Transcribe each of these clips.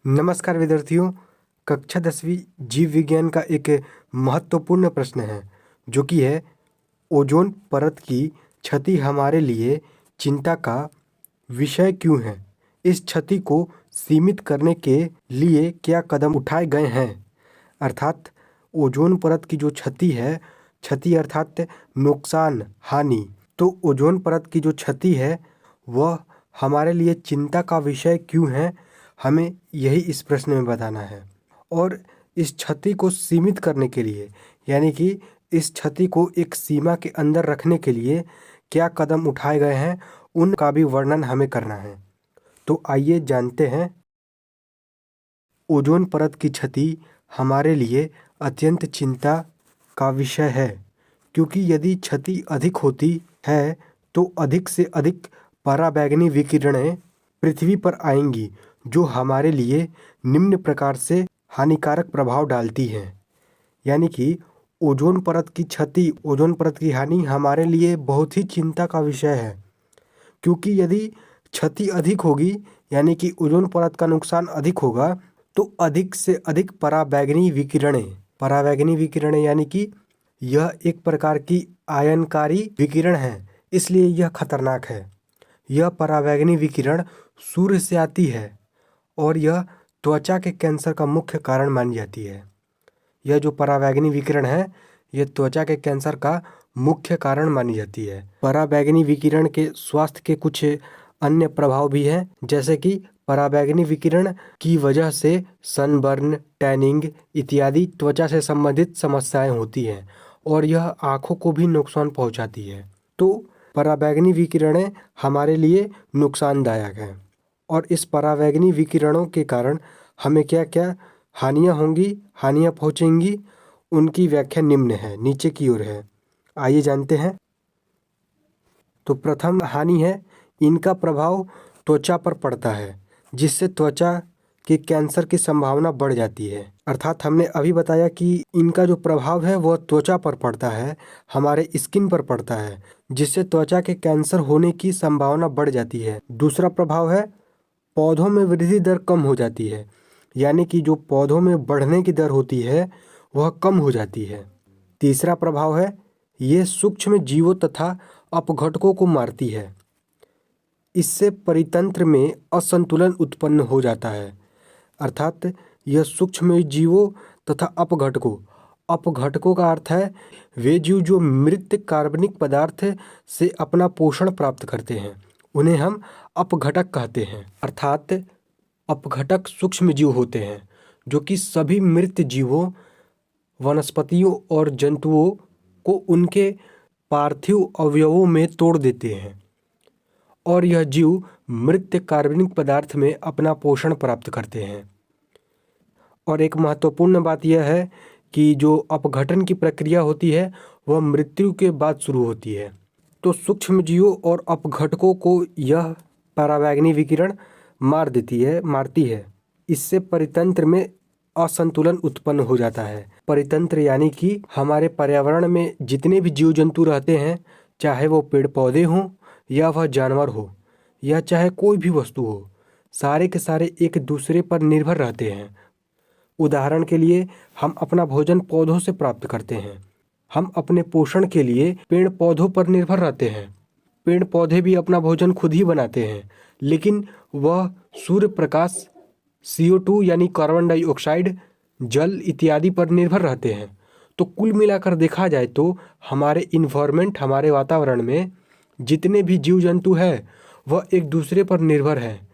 नमस्कार विद्यार्थियों। कक्षा 10वीं जीव विज्ञान का एक महत्वपूर्ण प्रश्न है जो कि है ओजोन परत की क्षति हमारे लिए चिंता का विषय क्यों है। इस क्षति को सीमित करने के लिए क्या कदम उठाए गए हैं। अर्थात ओजोन परत की जो क्षति है, क्षति अर्थात नुकसान, हानि। तो ओजोन परत की जो क्षति है वह हमारे लिए चिंता का विषय क्यों है, हमें यही इस प्रश्न में बताना है। और इस क्षति को सीमित करने के लिए, यानी कि इस क्षति को एक सीमा के अंदर रखने के लिए क्या कदम उठाए गए हैं, उनका भी वर्णन हमें करना है। तो आइए जानते हैं। ओजोन परत की क्षति हमारे लिए अत्यंत चिंता का विषय है, क्योंकि यदि क्षति अधिक होती है तो अधिक से अधिक पराबैंगनी विकिरणें पृथ्वी पर आएंगी, जो हमारे लिए निम्न प्रकार से हानिकारक प्रभाव डालती हैं। यानी कि ओजोन परत की क्षति, ओजोन परत की हानि हमारे लिए बहुत ही चिंता का विषय है, क्योंकि यदि क्षति अधिक होगी, यानी कि ओजोन परत का नुकसान अधिक होगा, तो अधिक से अधिक पराबैंगनी विकिरणें यानी कि यह एक प्रकार की आयनकारी विकिरण है, इसलिए यह खतरनाक है। यह पराबैंगनी विकिरण सूर्य से आती है और यह त्वचा के कैंसर का मुख्य कारण मानी जाती है। यह जो पराबैंगनी विकिरण है, यह त्वचा के कैंसर का मुख्य कारण मानी जाती है। पराबैंगनी विकिरण के स्वास्थ्य के कुछ अन्य प्रभाव भी हैं, जैसे कि पराबैंगनी विकिरण की वजह से सनबर्न, टैनिंग इत्यादि त्वचा से संबंधित समस्याएं होती हैं और यह आँखों को भी नुकसान पहुंचाती है। तो पराबैंगनी विकिरणें हमारे लिए नुकसानदायक हैं और इस पराबैंगनी विकिरणों के कारण हमें क्या क्या हानियाँ होंगी, हानियाँ पहुँचेंगी, उनकी व्याख्या निम्न है, नीचे की ओर है। आइए जानते हैं। तो प्रथम हानि है, इनका प्रभाव त्वचा पर पड़ता है, जिससे त्वचा के कैंसर की संभावना बढ़ जाती है। अर्थात हमने अभी बताया कि इनका जो प्रभाव है वह त्वचा पर पड़ता है, हमारे स्किन पर पड़ता है, जिससे त्वचा के कैंसर होने की संभावना बढ़ जाती है। दूसरा प्रभाव है, पौधों में वृद्धि दर कम हो जाती है, यानी कि जो पौधों में बढ़ने की दर होती है वह कम हो जाती है। तीसरा प्रभाव है, ये सूक्ष्म जीवों तथा अपघटकों को मारती है। इससे परितंत्र में असंतुलन उत्पन्न हो जाता है। अर्थात यह सूक्ष्म जीवों तथा अपघटकों का अर्थ है वे जीव जो मृत कार्बनिक पदार्थ से अपना पोषण प्राप्त करते हैं, उन्हें हम अपघटक कहते हैं। अर्थात अपघटक सूक्ष्म जीव होते हैं जो कि सभी मृत जीवों, वनस्पतियों और जंतुओं को उनके पार्थिव अवयवों में तोड़ देते हैं और यह जीव मृत कार्बनिक पदार्थ में अपना पोषण प्राप्त करते हैं। और एक महत्वपूर्ण बात यह है कि जो अपघटन की प्रक्रिया होती है वह मृत्यु के बाद शुरू होती है। तो सूक्ष्म जीवों और अपघटकों को यह पराबैंगनी विकिरण मारती है। इससे परितंत्र में असंतुलन उत्पन्न हो जाता है। परितंत्र यानी कि हमारे पर्यावरण में जितने भी जीव जंतु रहते हैं, चाहे वो पेड़ पौधे हों या वह जानवर हो या चाहे कोई भी वस्तु हो, सारे के सारे एक दूसरे पर निर्भर रहते हैं। उदाहरण के लिए हम अपना भोजन पौधों से प्राप्त करते हैं। हम अपने पोषण के लिए पेड़ पौधों पर निर्भर रहते हैं। पेड़ पौधे भी अपना भोजन खुद ही बनाते हैं, लेकिन वह सूर्य प्रकाश, CO2 यानी कार्बन डाइऑक्साइड, जल इत्यादि पर निर्भर रहते हैं। तो कुल मिलाकर देखा जाए तो हमारे इन्वायरमेंट, हमारे वातावरण में जितने भी जीव जंतु हैं वह एक दूसरे पर निर्भर हैं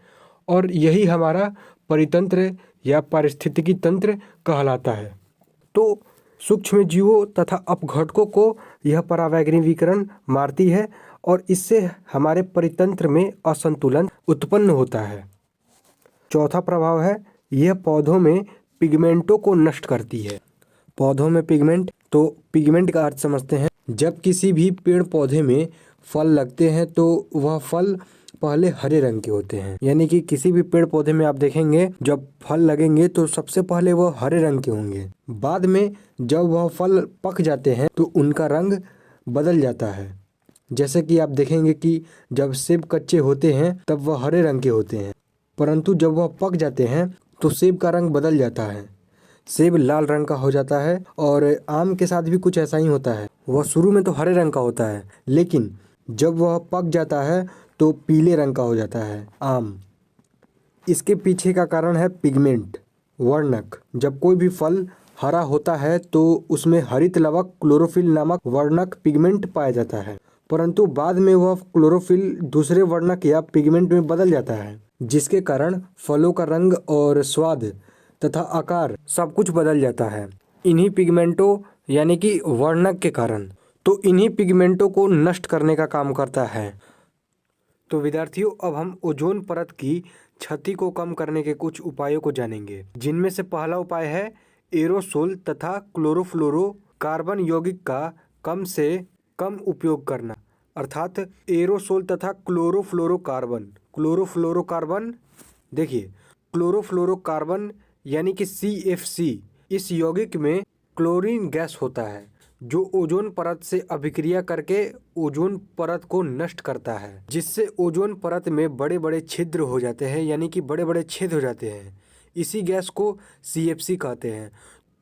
और यही हमारा परितंत्र या पारिस्थितिकी तंत्र कहलाता है। तो सूक्ष्म जीवों तथा अपघटकों को यह पराबैंगनी विकिरण मारती है और इससे हमारे परितंत्र में असंतुलन उत्पन्न होता है। चौथा प्रभाव है, यह पौधों में पिगमेंटों को नष्ट करती है। पौधों में पिगमेंट, तो पिगमेंट का अर्थ समझते हैं। जब किसी भी पेड़ पौधे में फल लगते हैं तो वह फल पहले हरे रंग के होते हैं। यानी कि किसी भी पेड़ पौधे में आप देखेंगे जब फल लगेंगे तो सबसे पहले वह हरे रंग के होंगे। बाद में जब वह फल पक जाते हैं तो उनका रंग बदल जाता है। जैसे कि आप देखेंगे कि जब सेब कच्चे होते हैं तब वह हरे रंग के होते हैं, परंतु जब वह पक जाते हैं तो सेब का रंग बदल जाता है। सेब लाल रंग का हो जाता है और आम के साथ भी कुछ ऐसा ही होता है। वह शुरू में तो हरे रंग का होता है, लेकिन जब वह पक जाता है तो पीले रंग का हो जाता है आम। इसके पीछे का कारण है पिगमेंट, वर्णक। जब कोई भी फल हरा होता है तो उसमें हरित लवक क्लोरोफिल नामक वर्णक पिगमेंट पाया जाता है, परंतु बाद में वह क्लोरोफिल दूसरे वर्णक या पिगमेंट में बदल जाता है, जिसके कारण फलों का रंग और स्वाद तथा आकार सब कुछ बदल जाता है इन्हीं पिगमेंटों यानी कि वर्णक के कारण। तो इन्हीं पिगमेंटों को नष्ट करने का काम करता है। तो विद्यार्थियों, अब हम ओजोन परत की क्षति को कम करने के कुछ उपायों को जानेंगे, जिनमें से पहला उपाय है एरोसोल तथा क्लोरोफ्लोरोकार्बन यौगिक का कम से कम उपयोग करना। अर्थात एरोसोल तथा क्लोरोफ्लोरोकार्बन देखिए, क्लोरोफ्लोरोकार्बन यानी कि CFC, इस यौगिक में क्लोरीन गैस होता है जो ओजोन परत से अभिक्रिया करके ओजोन परत को नष्ट करता है, जिससे ओजोन परत में बड़े बड़े छिद्र हो जाते हैं, यानी कि बड़े बड़े छेद हो जाते हैं। इसी गैस को CFC कहते हैं।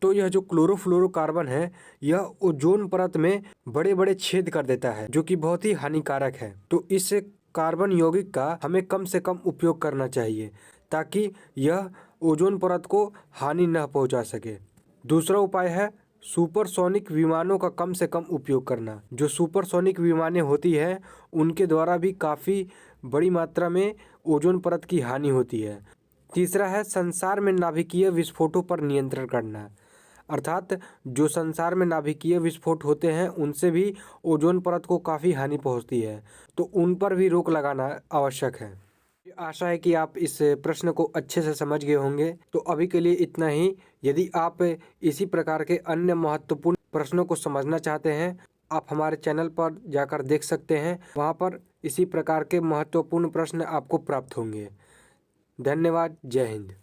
तो यह जो क्लोरोफ्लोरोकार्बन है, यह ओजोन परत में बड़े बड़े छेद कर देता है, जो कि बहुत ही हानिकारक है। तो इस कार्बन यौगिक का हमें कम से कम उपयोग करना चाहिए, ताकि यह ओजोन परत को हानि न पहुंचा सके। दूसरा उपाय है सुपरसोनिक विमानों का कम से कम उपयोग करना। जो सुपरसोनिक विमानें होती हैं, उनके द्वारा भी काफ़ी बड़ी मात्रा में ओजोन परत की हानि होती है। तीसरा है संसार में नाभिकीय विस्फोटों पर नियंत्रण करना। अर्थात जो संसार में नाभिकीय विस्फोट होते हैं, उनसे भी ओजोन परत को काफ़ी हानि पहुंचती है, तो उन पर भी रोक लगाना आवश्यक है। आशा है कि आप इस प्रश्न को अच्छे से समझ गए होंगे। तो अभी के लिए इतना ही। यदि आप इसी प्रकार के अन्य महत्वपूर्ण प्रश्नों को समझना चाहते हैं, आप हमारे चैनल पर जाकर देख सकते हैं। वहां पर इसी प्रकार के महत्वपूर्ण प्रश्न आपको प्राप्त होंगे। धन्यवाद। जय हिंद।